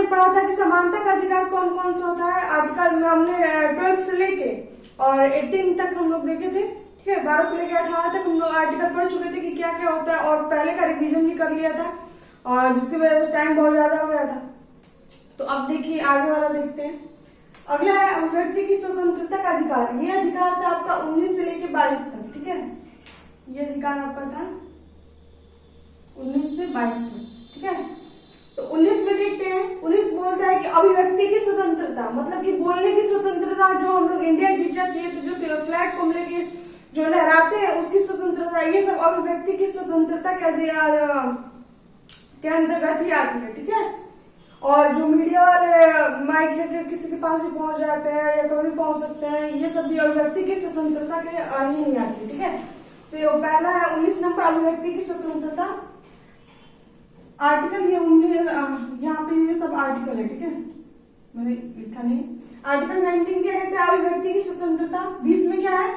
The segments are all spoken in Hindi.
हमने पढ़ा था कि समानता का अधिकार कौन कौन सा होता है। आर्टिकल में हमने 12 से लेके और 18 तक हम लोग देखे थे, ठीक है। 12 से लेके 18 तक हम लोग आर्टिकल पढ़ चुके थे कि क्या क्या होता है, और पहले का रिवीजन भी कर लिया था, और जिसकी वजह से टाइम बहुत ज्यादा हो गया था। तो अब देखिए आगे वाला देखते हैं। अगला है अभिव्यक्ति की स्वतंत्रता का अधिकार। ये अधिकार था आपका 19 से लेके 22 तक, ठीक है। ये अधिकार आपका था 19 से 22 तक, ठीक है। तो 19 में देखते हैं, 19 बोलता है कि अभिव्यक्ति की स्वतंत्रता, मतलब कि बोलने की स्वतंत्रता, जो हम लोग इंडिया जीता किए तो जो फ्लैग को हम लेके जो लहराते हैं उसकी स्वतंत्रता, ये सब अभिव्यक्ति की स्वतंत्रता के अंतर्गत ही आती है, ठीक है। और जो मीडिया वाले माइक लेकर किसी के पास भी पहुंच जाते हैं या कभी पहुंच सकते हैं, ये सब भी अभिव्यक्ति की स्वतंत्रता के ही नहीं आती, ठीक है। तो ये पहला है 19 नंबर अभिव्यक्ति की स्वतंत्रता। आर्टिकल ये 19, यहाँ पे ये सब आर्टिकल है, ठीक है, मैंने लिखा नहीं। आर्टिकल 19 क्या कहते हैं, अभिव्यक्ति की स्वतंत्रता। 20 में क्या है,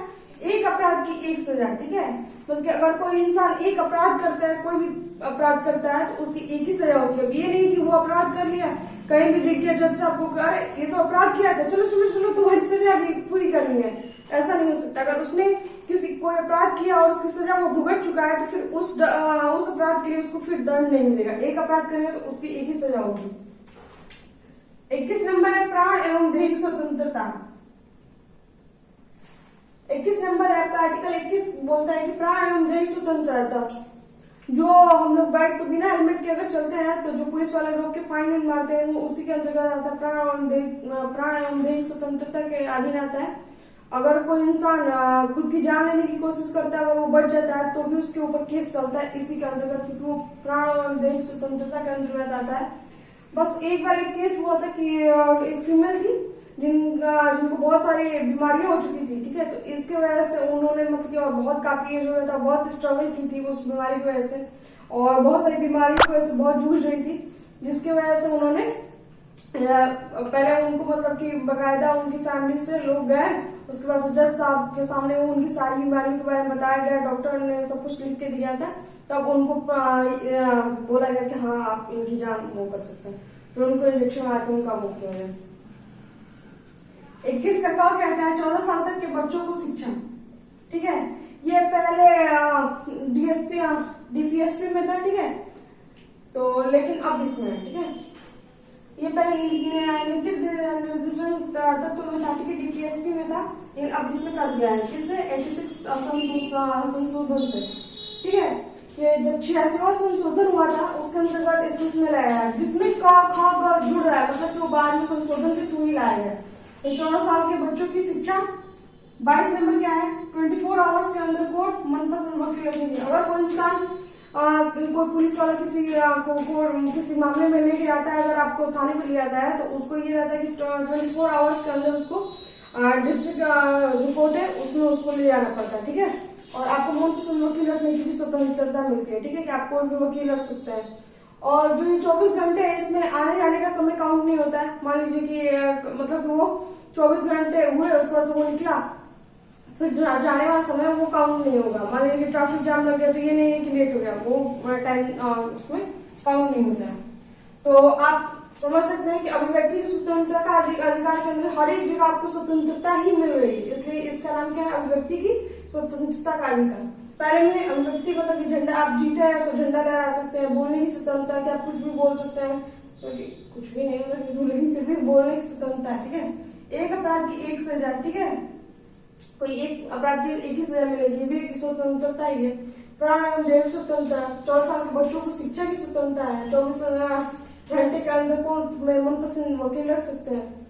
एक अपराध की एक सजा, ठीक है। मतलब अगर कोई इंसान एक अपराध करता है, कोई भी अपराध करता है तो उसकी एक ही सजा होगी। अब ये नहीं कि वो अपराध कर लिया, कहीं भी दिख गया जज साहब को, अरे ये तो अपराध किया था, चलो चलो चलो तुम्हारी सजा अभी पूरी करनी है, ऐसा नहीं हो सकता। अगर उसने कोई अपराध किया और उसकी सजा वो भुगत चुका है तो फिर उस अपराध के लिए उसको फिर दंड नहीं मिलेगा। एक अपराध करेगा तो उसकी एक ही सजा होगी। 21 नंबर है प्राण एवं देह की स्वतंत्रता। 21 नंबर है आपका आर्टिकल 21 बोलता है कि प्राण एवं देह की स्वतंत्रता। जो हम लोग बाइक पे बिना हेलमेट के अगर चलते हैं तो जो पुलिस वाले रोक के फाइन मारते हैं वो उसी के अंतर्गत आता है। प्राण एवं देह स्वतंत्रता के अधीन आता है। अगर कोई इंसान खुद की जान लेने की कोशिश करता है, अगर वो बच जाता है तो भी उसके ऊपर केस चलता है इसी के अंतर्गत, क्योंकि वो प्राण एवं देह स्वतंत्रता के अंतर्गत आता है। बस एक बार एक केस हुआ था कि एक फीमेल थी जिनको बहुत सारी बीमारियां हो चुकी थी, ठीक है। तो इसके वजह से उन्होंने मतलब कि बहुत काफी एज हो गया था, बहुत स्ट्रगल की थी उस बीमारी की वजह से, और बहुत सारी बीमारी की वजह से बहुत जूझ रही थी, जिसकी वजह से उन्होंने पहले उनको मतलब कि बकायदा उनकी फैमिली से लोग गए, उसके बाद जज साहब के सामने उनकी सारी बीमारियों के बारे में बताया गया, डॉक्टर ने सब कुछ लिख के दिया था, तब उनको बोला गया कि हाँ आप इनकी जान वो कर सकते हैं। फिर उनको इंजेक्शन आके उनका वो किया गया। 21 का क्या कहता है, 14 साल तक के बच्चों को शिक्षा, ठीक है। ये पहले डीपीएसपी में था, ठीक है, तो लेकिन अब इसमें, ठीक है, ये पहले नीति निर्देशन तत्व में था, ठीक है, डीपीएसपी में था, लेकिन अब इसमें कर गया है किससे, 86 संशोधन से, ठीक है। ये जब 86वां संशोधन हुआ था उसके अंतर्गत इसमें लाया है, जिसमें क ख ग जुड़ रहा है, मतलब कि वो बाद में संशोधन के थ्रू ही लाया गया। 14 साल के बच्चों की शिक्षा। 22 नंबर क्या है, 24 आवर्स के अंदर कोर्ट मनपसंद वकील रखेंगे। अगर कोई इंसान कोई पुलिस वाला किसी मामले में लेके आता है, अगर आपको थाने पे ले आता है तो उसको ये रहता है कि 24 आवर्स के अंदर उसको डिस्ट्रिक्ट जो कोर्ट है उसमें उसको ले जाना पड़ता है, ठीक है। और आपको मनपसंद वकील रखने की भी स्वतंत्रता मिलती है, ठीक है, कि आप कोई भी वकील रख सकते हैं। और जो ये 24 घंटे है इसमें आने जाने का समय काउंट नहीं होता है। मान लीजिए कि मतलब वो 24 घंटे हुए उसके बाद से वो निकला, फिर जो जाने वाला समय वो काउंट नहीं होगा। मान लीजिए कि ट्रैफिक जाम लग गया तो ये नहीं है कि लेट हो गया, वो टाइम उसमें काउंट नहीं होता है। तो आप समझ सकते हैं कि अभिव्यक्ति की स्वतंत्रता का अधिकार के अंदर हर एक जगह आपको स्वतंत्रता ही मिल रही है, इसलिए इसका नाम क्या है, अभिव्यक्ति की स्वतंत्रता का अधिकार। पहले में अभिव्यक्ति मतलब कि झंडा आप जीते हैं तो झंडा लहरा सकते हैं, बोलने की स्वतंत्रता कि आप कुछ भी बोल सकते हैं, तो कुछ भी नहीं मतलब लेकिन फिर भी बोलने की स्वतंत्रता है, ठीक है। एक अपराध की एक सजा, ठीक है, कोई एक अपराध की एक ही सजा मिलेगी, ये भी स्वतंत्रता ही है। प्राण एवं देह स्वतंत्रता। 14 साल के बच्चों को शिक्षा की स्वतंत्रता है। 24 घंटे के अंदर कोर्ट में मनपसंद वकील रख सकते हैं।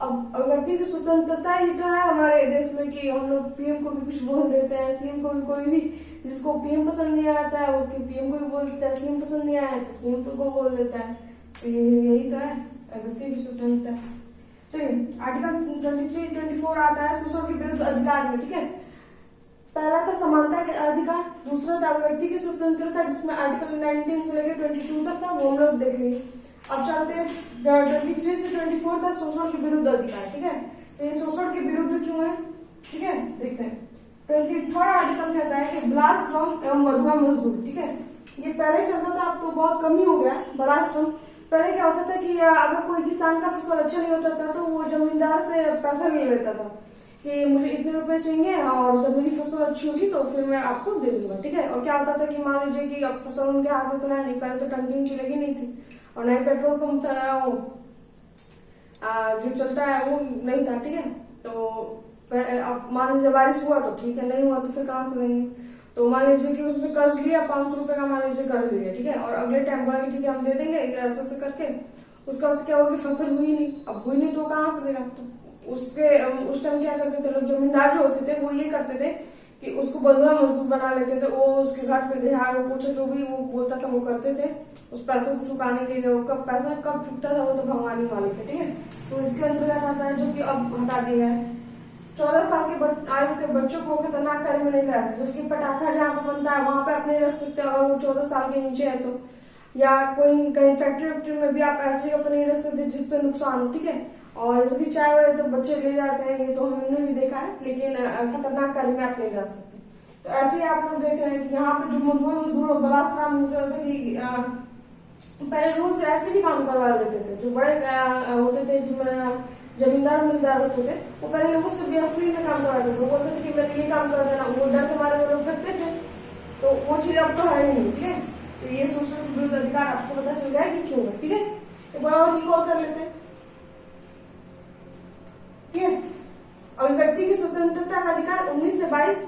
अब व्यक्ति की स्वतंत्रता ही तो है हमारे देश में कि हम लोग पीएम को भी कुछ बोल देते हैं, सीएम को भी, कोई भी जिसको पीएम पसंद नहीं आता है वो पीएम को भी बोल देता है, सीएम पसंद नहीं आया तो सीएम को बोल देता है। तो यही तो है व्यक्ति की स्वतंत्रता। चलिए आर्टिकल 23, 24 आता है शोषण के विरुद्ध अधिकार में, ठीक है। पहला था समानता के अधिकार, दूसरा था व्यक्ति की स्वतंत्रता जिसमें आर्टिकल 19 से लेकर 22 तक था, वो हम लोग देख लिए। अब चलते हैं 23 से 24 तक शोषण के विरुद्ध अधिकार, ठीक है। तो ये शोषण के विरुद्ध क्यों है, ठीक है, देखते हैं। 23 आर्टिकल कहता है कि बलात् श्रम एवं मधुआ मजदूर, ठीक है। ये पहले चलता था, अब तो बहुत कम ही हो गया बलात् श्रम। पहले क्या होता था कि अगर कोई किसान का फसल अच्छा नहीं होता था तो वो जमींदार से पैसा ले लेता था कि मुझे इतने रुपए चाहिए और जब मेरी फसल अच्छी होगी तो फिर मैं आपको दे दूंगा, ठीक है। और क्या होता था कि मान लीजिए कि अब फसल उनके हाथ में तो है नहीं, पहले तो टंकी की लगी नहीं थी और नए पेट्रोल पंप था, वो जो चलता है वो नहीं था, ठीक है। तो अब मान लीजिए बारिश हुआ तो ठीक है, नहीं हुआ तो फिर कहाँ से लेंगे। तो मान लीजिए कि उसने कर्ज लिया 500 रुपए का, मान लीजिए कर्ज लिया, ठीक है, और अगले टाइम बोला कि ठीक है हम दे देंगे ऐसे ऐसे करके, उसका क्या होगा कि फसल हुई नहीं, अब हुई नहीं तो कहाँ से देगा। तो उसके उस टाइम क्या करते थे लोग, जमींदार जो होते थे वो ये करते थे कि उसको बंधुआ मजदूर बना लेते थे, वो उसके घर पे झाड़ू पोछा जो भी वो बोलता था वो करते थे उस पैसे को चुकाने के लिए। कब पैसा कब चुकता था वो तो भगवान ही मालिक है, ठीक है। तो इसके अंतर्गत आता है जो कि अब हटा दिया है 14 साल के आयु के बच्चों को खतरनाक कार्य में नहीं ला सकते। जैसे पटाखा जहाँ पे बनता है वहां पे आप नहीं रख सकते अगर वो 14 साल के नीचे है तो, या कोई कहीं फैक्ट्री वैक्ट्री में भी आप ऐसी जगह पर नहीं रख सकते जिससे नुकसान हो, ठीक है। और जैसे कि चाय वाय तो बच्चे ले जाते हैं, ये तो हमने भी देखा है, लेकिन खतरनाक कार्य में आप नहीं जा सकते। तो ऐसे ही आप लोग देख रहे हैं कि यहाँ पे जो मजदूर बलात्कार कि पहले लोगों से ऐसे भी काम करवा लेते थे, जो बड़े होते थे जिनमें जमींदार होते थे, वो पहले लोगों से फ्री में काम करवाते थे। वो बोलते थे कि मैंने ये काम कर देना, वो डर के मारे वो लोग करते थे। तो वो चीज अब तो है नहीं, ठीक है। तो ये शोषण के विरुद्ध अधिकार आपको पता चल गया कि क्यों है, ठीक है। एक बार और रिकॉल कर लेते हैं, ठीक है। अभिव्यक्ति की स्वतंत्रता का अधिकार 19 से 22।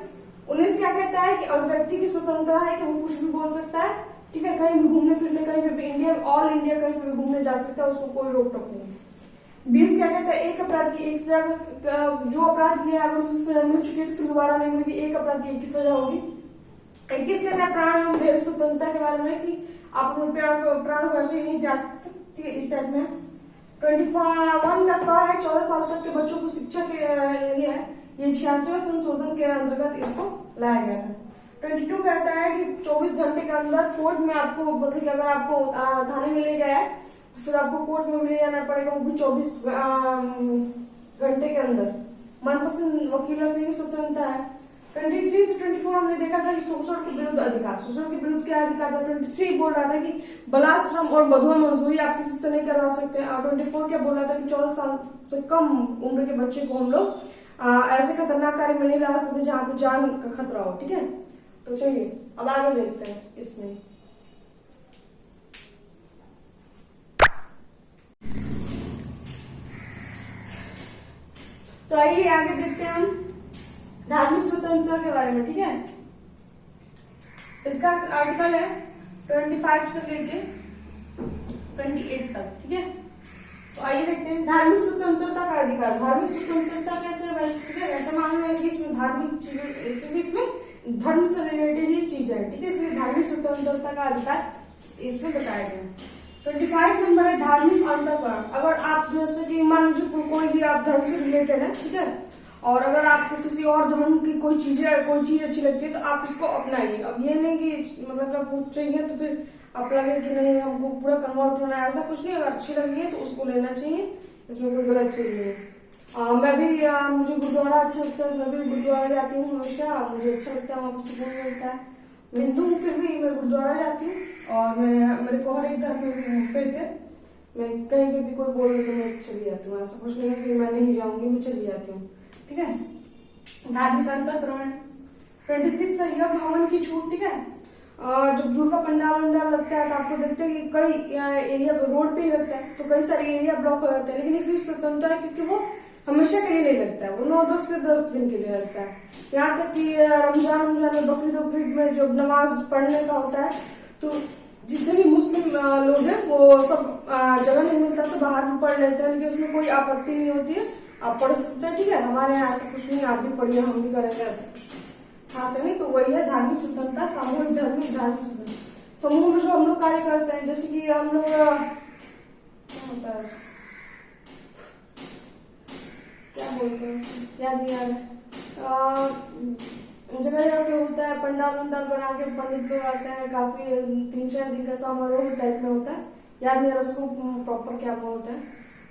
19 क्या कहता है कि अभिव्यक्ति की स्वतंत्रता है कि वो कुछ भी बोल सकता है, ठीक है, कहीं भी घूमने फिरने, कहीं पे भी इंडिया ऑल इंडिया कहीं पे भी घूमने जा सकता है, उसको कोई रोक टोक नहीं। 20 क्या कहता है, एक अपराध की एक सजा, जो अपराध किया अगर उसकी सजा मिल चुकी है तो फिर दोबारा नहीं मिलेगी, एक अपराध की एक ही सजा होगी। 21 कहता है प्राण एवं देह स्वतंत्रता के बारे में कि आप अपने प्राण को ऐसे ही नहीं त्याग सकते, ठीक है, इस टाइप में। 21 कहता है 14 साल तक के बच्चों को शिक्षा के लिए है, ये 86वें संशोधन के अंतर्गत इसको लाया गया था। 22 कहता है कि 24 घंटे के अंदर कोर्ट में आपको बोलते कि अगर आपको थाने में ले गया है तो फिर आपको कोर्ट में ले जाना पड़ेगा, वो भी 24 घंटे के अंदर। मनपसंद वकील रखने की स्वतंत्रता है। 23 से 24 हमने देखा था कि शोषण के विरुद्ध अधिकार, शोषण के विरुद्ध क्या अधिकार था। 23 बोल रहा था कि बलात् श्रम और बंधुआ मजदूरी आप किसी से नहीं करवा सकते। और 24 क्या बोल रहा था कि 14 साल से कम उम्र के बच्चे को हम लोग ऐसे खतरनाक कार्य में नहीं ला सकते जहाँ पे जान का खतरा हो, ठीक है। तो चलिए अब आगे देखते हैं इसमें। तो आइए आगे देखते हैं हम धार्मिक स्वतंत्रता के बारे में, ठीक है। इसका आर्टिकल है 25 से लेके 28 तक, ठीक है। तो आइए देखते हैं धार्मिक स्वतंत्रता का अधिकार। धार्मिक स्वतंत्रता कैसे है, ठीक है। ऐसा मानना है कि इसमें धार्मिक चीजें, क्योंकि इसमें धर्म से रिलेटेड ही चीज है, ठीक है, इसलिए धार्मिक स्वतंत्रता का अधिकार इसमें बताया गया। 25 नंबर है धार्मिक अंतःकरण। अगर आप जैसे कि मान लीजिए कोई भी आप धर्म से रिलेटेड है, ठीक है, और अगर आपको किसी और धर्म की कोई चीज अच्छी लगती है तो आप इसको अपनाइए। अब ये नहीं कि मतलब आपको चाहिए तो फिर आप लगे कि नहीं हमको पूरा कन्वर्ट होना है, ऐसा कुछ नहीं। अगर अच्छी लगी है तो उसको लेना चाहिए, इसमें कोई गलत चीज नहीं है। मैं भी मुझे गुरुद्वारा अच्छा लगता है, मैं भी गुरुद्वारा जाती हूँ हमेशा, मुझे अच्छा लगता है, वहाँ पर सुकून मिलता है। मैं हिंदू हूँ फिर भी मैं गुरुद्वारा जाती हूँ, और मैं मेरे को हर एक धर्म में फेथ है। मैं कहीं पे भी कोई बोल रही तो मैं चली जाती हूँ, ऐसा कुछ नहीं है कि मैं नहीं जाऊंगी, मैं चली जाती हूँ, ठीक है। धार्मिक अंतःकरण 26 है यज्ञ हवन की छूट, ठीक है। जब दुर्गा पंडाल लगता है तो आपको देखते हैं कि कई एरिया रोड पे ही लगता है, तो कई सारे एरिया ब्लॉक हो जाते हैं, लेकिन इसकी स्वतंत्रता है क्योंकि वो हमेशा के लिए नहीं लगता है, वो 9-10 से 10 दिन के लिए लगता है। यहाँ तक कि रमजान में बकरीद में जब नमाज पढ़ने का होता है तो जितने भी मुस्लिम लोग हैं वो सब जगह नहीं मिलता तो बाहर भी पढ़ लेते हैं, लेकिन उसमें कोई आपत्ति नहीं होती है, आप पढ़ सकते हैं, ठीक है। हमारे यहाँ ऐसा कुछ नहीं, आप भी पढ़िए हम भी करेंगे, ऐसा कुछ हाँ से नहीं। तो वही है धार्मिक स्वतंत्रता, सामूहिक धार्मिक स्वतंत्रता। समूह में जो हम लोग कार्य करते हैं, जैसे कि हम लोग क्या होता है, क्या बोलते हैं, याद नहीं आ रहा, जगह जगह पे होता है पंडाल बना के पंडित लोग आते हैं, काफी 3-4 दिन का समारोह टाइप में होता है, याद नहीं आ रहा उसको प्रॉपर क्या बोलते हैं।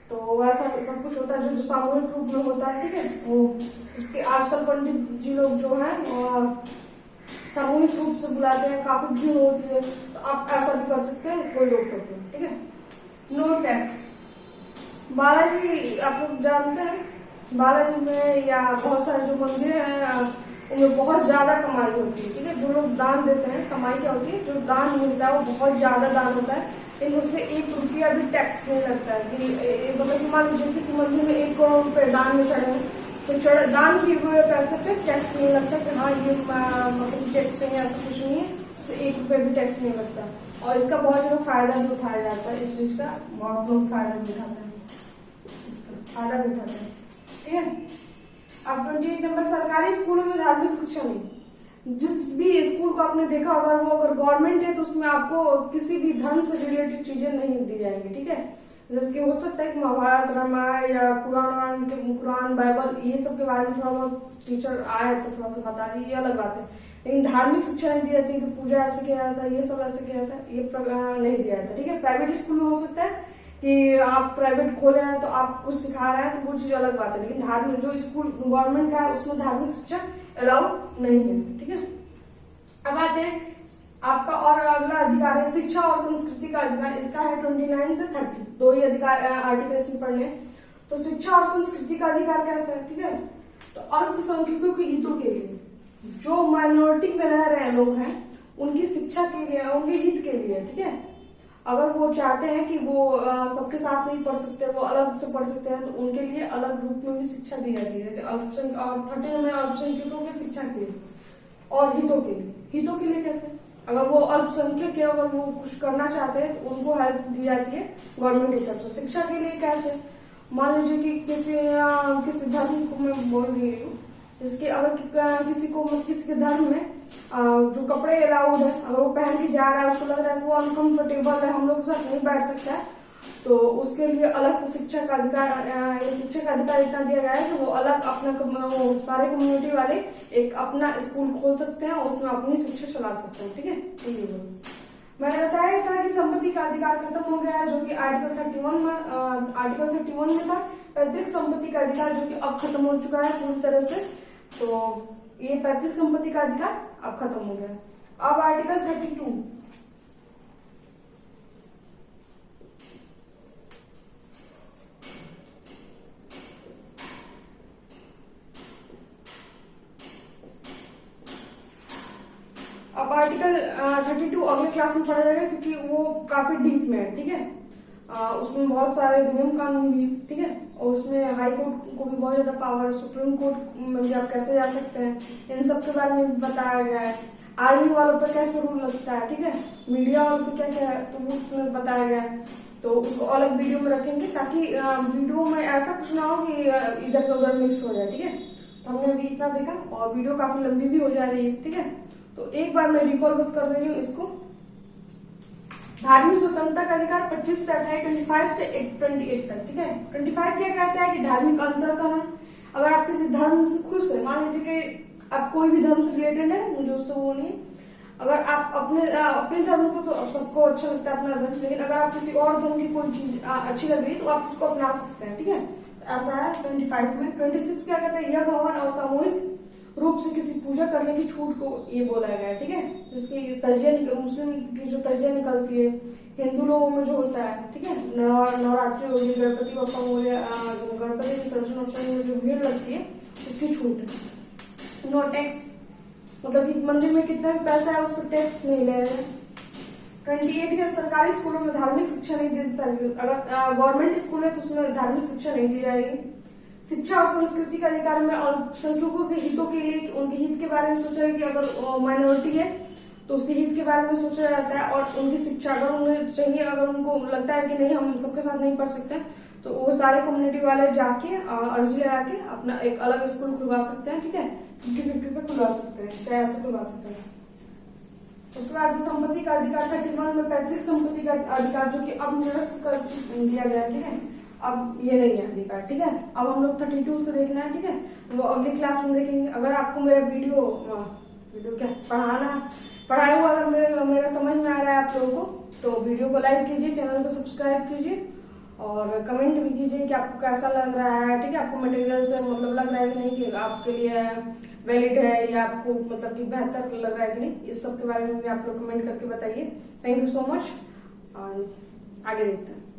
तो वैसा सब कुछ होता है जो सामूहिक रूप में होता है, ठीक है। वो इसके आजकल पंडित जी लोग जो है सामूहिक रूप से बुलाते हैं, काफी भीड़ होती है, तो आप ऐसा भी कर सकते हैं, कोई रोक टोक नहीं, ठीक है। बालाजी आप लोग जानते हैं, बालाजी में या बहुत सारे जो मंदिर हैं उनमें बहुत ज्यादा कमाई होती है, ठीक है। जो लोग दान देते हैं, कमाई क्या होती है, जो दान मिलता है वो बहुत ज्यादा दान होता है, लेकिन उसमें 1 रुपया भी टैक्स नहीं लगता है। कि मतलब मान लीजिए किसी मंदिर में 1 करोड़ रुपए दान में चढ़े हैं, तो दान किए हुए पैसे पे टैक्स नहीं लगता कि हाँ ये मतलब टैक्स चाहिए, ऐसा कुछ नहीं है, उसमें 1 रुपया भी टैक्स नहीं लगता। और इसका बहुत ज्यादा फायदा भी उठाया जाता है, इस चीज का बहुत लोग फायदा भी उठाते हैं, फायदा भी उठाते हैं, ठीक है। अब 28 नंबर, सरकारी स्कूलों में धार्मिक शिक्षा नहीं। जिस भी स्कूल को आपने देखा अगर वो अगर गवर्नमेंट है तो उसमें आपको किसी भी धर्म से रिलेटेड चीजें नहीं दी जाएंगी, ठीक है। जैसे कि हो सकता है कि महाभारत, रामायण या कुरान, बाइबल ये सब के बारे में थोड़ा बहुत टीचर आए तो थोड़ा सा बता दी, ये अलग बात है। लेकिन धार्मिक शिक्षा नहीं दी जाती कि पूजा ऐसे किया जाता है, ये सब ऐसे किया जाता है, ये नहीं दिया जाता, ठीक है। प्राइवेट स्कूल में हो सकता है कि आप प्राइवेट खोले हैं तो आप कुछ सिखा रहे हैं तो वो चीज अलग बात है, लेकिन धार्मिक जो स्कूल गवर्नमेंट का है उसमें धार्मिक शिक्षा अलाउड नहीं है, ठीक है। अब आते हैं आपका और अगला अधिकार है शिक्षा और संस्कृति का अधिकार। इसका है 29 से 30, 2 ही अधिकार आर्टिकल इसमें पढ़ने। तो शिक्षा और संस्कृति का अधिकार कैसा है, ठीक है। तो अल्पसंख्यकों के हितों के लिए, जो माइनॉरिटी में रह रहे लोग हैं उनकी शिक्षा के लिए, उनके हित के लिए, ठीक है। अगर वो चाहते हैं कि वो सबके साथ नहीं पढ़ सकते, वो अलग से पढ़ सकते हैं, तो उनके लिए अलग रूप में भी शिक्षा दी जाती है। 30 में अल्पसंख्यकों की शिक्षा के लिए और हितों के लिए। हितों के लिए कैसे, अगर वो अल्पसंख्यक है, अगर वो कुछ करना चाहते हैं तो उनको हेल्प दी जाती है गवर्नमेंट की तरफ से। शिक्षा के लिए कैसे, मान लीजिए कि किसी धर्म को मैं बोल रही हूँ, जिसके अगर किसी को किसी के धर्म में जो कपड़े अलाउड है, अगर वो पहन के जा रहा है, उसको लग रहा है वो अनकंफर्टेबल है, हम लोग के साथ नहीं बैठ सकता है, तो उसके लिए अलग से शिक्षा का अधिकार, शिक्षा का अधिकार इतना दिया गया है कि वो अलग अपना वो सारे कम्युनिटी वाले एक अपना स्कूल खोल सकते हैं और उसमें अपनी शिक्षा चला सकते हैं, ठीक है। मैंने बताया था कि संपत्ति का अधिकार खत्म हो गया है, जो कि आर्टिकल 31 में था। पैतृक संपत्ति का अधिकार जो कि अब खत्म हो चुका है पूरी तरह से, तो ये पैतृक संपत्ति का अधिकार अब खत्म हो गया। अब आर्टिकल 32, अब आर्टिकल 32 अगले क्लास में पढ़ा जाएगा क्योंकि वो काफी डीप में है, ठीक है। उसमें बहुत सारे नियम कानून भी, ठीक है, और उसमें हाई कोर्ट को भी बहुत ज्यादा पावर है, सुप्रीम कोर्ट में भी आप कैसे जा सकते हैं, इन सब के बारे में बताया गया है। आर्मी वालों पर कैसे रूल लगता है, ठीक है, मीडिया वालों पर क्या क्या है, तो उसमें बताया गया है। तो उसको अलग वीडियो में रखेंगे ताकि वीडियो में ऐसा कुछ ना हो कि इधर का उधर मिक्स हो जाए, ठीक है। तो हमने अभी इतना देखा और वीडियो काफी लंबी भी हो जा रही है, ठीक है। तो एक बार मैं रिकॉल बस कर दे रही हूँ इसको। धार्मिक स्वतंत्रता का अधिकार 25 से 25 से 28 तक, ठीक है। 25 क्या कहता है कि धार्मिक अंतर करना, अगर आप किसी धर्म से खुश है, मान लीजिए कि आप कोई भी धर्म से रिलेटेड है, मुझे उससे वो नहीं, अगर आप अपने धर्म को, तो सबको अच्छा लगता है अपना धर्म, लेकिन अगर आप किसी और धर्म की कोई चीज अच्छी लग रही है तो आप उसको अपना सकते हैं, ठीक है। ऐसा है 25 में। 26 क्या कहता है, यह भवन और सामूहिक रूप से किसी पूजा करने की छूट को ये बोला गया है, ठीक है। जिसकी तजिया मुस्लिम की जो तजिया निकलती है, हिंदू लोगों में जो होता है, ठीक है, नवरात्रि हो गई, गणपति बप्पा हो गया, गणपति विसर्जन में जो भीड़ लगती है उसकी छूट है। नो टैक्स, मतलब कि मंदिर में कितना भी पैसा है उस पर टैक्स नहीं ले रहे हैं। 28 है, सरकारी स्कूलों में धार्मिक शिक्षा नहीं दी जाएगी। अगर गवर्नमेंट स्कूल है तो उसमें धार्मिक शिक्षा नहीं दी जाएगी। शिक्षा और संस्कृति का अधिकार में अल्पसंख्यकों के हितों के लिए, उनके हित के बारे में सोचा है कि अगर माइनॉरिटी है तो उसके हित के बारे में सोचा जाता है, और उनकी शिक्षा अगर उन्हें चाहिए, अगर उनको लगता है कि नहीं हम सबके साथ नहीं पढ़ सकते तो वो सारे कम्युनिटी वाले जाके अर्जी लगा के अपना एक अलग स्कूल खुलवा सकते हैं, ठीक है। 50-50 पे खुलवा सकते हैं, चाहे ऐसे खुलवा सकते हैं। उसके बाद संपत्ति का अधिकार 31 में पैतृक संपत्ति का अधिकार जो कि अब निरस्त कर दिया गया, ठीक है। अब ये नहीं है अधिकार, ठीक है। अब हम लोग 32 से देखना है, ठीक है, वो अगली क्लास में देखेंगे। अगर आपको मेरा वीडियो क्या पढ़ाया हुआ अगर मेरा समझ में आ रहा है आप लोगों को, तो वीडियो को लाइक कीजिए, चैनल को सब्सक्राइब कीजिए और कमेंट भी कीजिए कि आपको कैसा लग रहा है, ठीक है। आपको मटेरियल से मतलब लग रहा है कि नहीं कि आपके लिए वैलिड है या आपको मतलब कि बेहतर लग रहा है कि नहीं, इस सब के बारे में भी आप लोग कमेंट करके बताइए। थैंक यू सो मच, आगे देखते हैं।